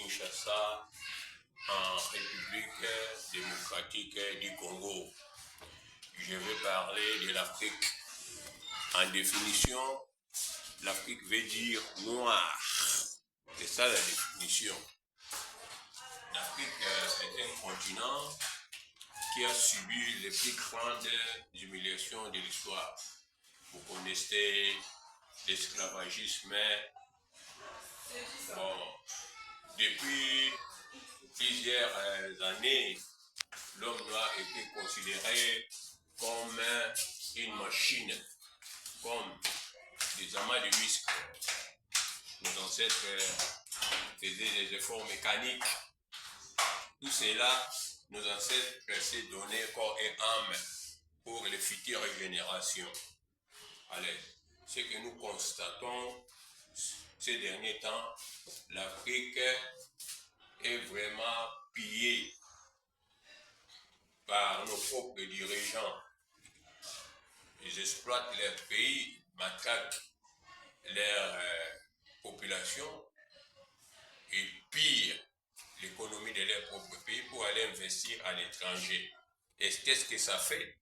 Kinshasa, en République démocratique du Congo. Je vais parler de l'Afrique. En définition, l'Afrique veut dire noir. C'est ça la définition. L'Afrique est un continent qui a subi les plus grandes humiliations de l'histoire. Vous connaissez l'esclavagisme. Bon, depuis plusieurs années, l'homme noir était considéré comme une machine, comme des amas de muscles. Nos ancêtres faisaient des efforts mécaniques. Tout cela, nos ancêtres s'est donné corps et âme pour les futures générations. Allez, ce que nous constatons ces derniers temps, l'Afrique est vraiment pillée par nos propres dirigeants. Ils exploitent leur pays, matraquent leur population et pillent l'économie de leur propre pays pour aller investir à l'étranger. Et qu'est-ce que ça fait?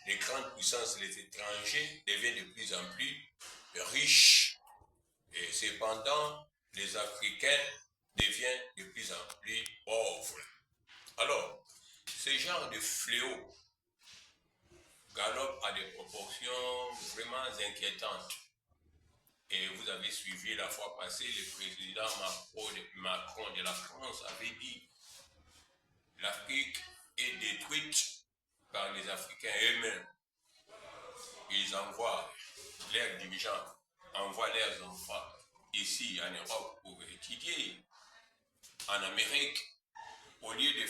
Les grandes puissances, les étrangers, deviennent de plus en plus riches. Et cependant, les Africains deviennent de plus en plus pauvres. Alors, ce genre de fléau galope à des proportions vraiment inquiétantes. Et vous avez suivi la fois passée, le président Macron de la France avait dit « L'Afrique est détruite par les Africains eux-mêmes. » Ils envoient leurs dirigeants, envoient leurs enfants ici en Europe pour étudier. En Amérique, au lieu de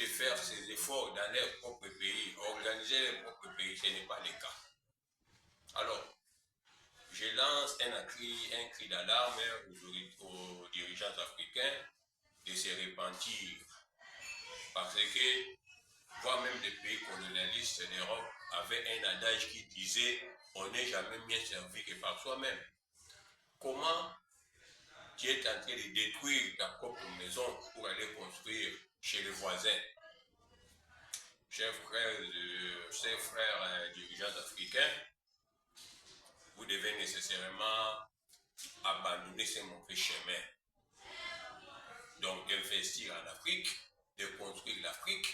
faire ces efforts dans leur propre pays, organiser leur propre pays, ce n'est pas le cas. Alors, je lance un cri d'alarme aux dirigeants africains de se repentir. Parce que, voire même des pays colonialistes d'Europe avaient un adage qui disait « on n'est jamais mieux servi que par soi-même ». Comment tu es en train de détruire ta propre maison pour aller construire chez les voisins? Chers frères dirigeants africains, vous devez nécessairement abandonner ce mauvais chemin. Donc d'investir en Afrique, de construire l'Afrique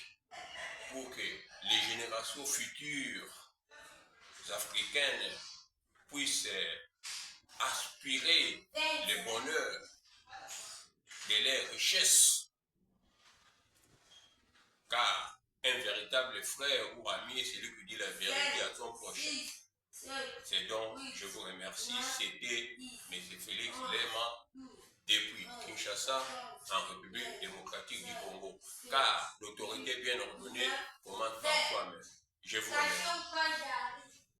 pour que les générations futures africaines puissent aspirer le bonheur de leurs richesses. Car un véritable frère ou ami, c'est lui qui dit la vérité à son prochain. C'est donc, je vous remercie, c'était M. Félix Lema depuis Kinshasa, en République démocratique du Congo. Car l'autorité bien ordonnée commande par soi-même. Je vous remercie.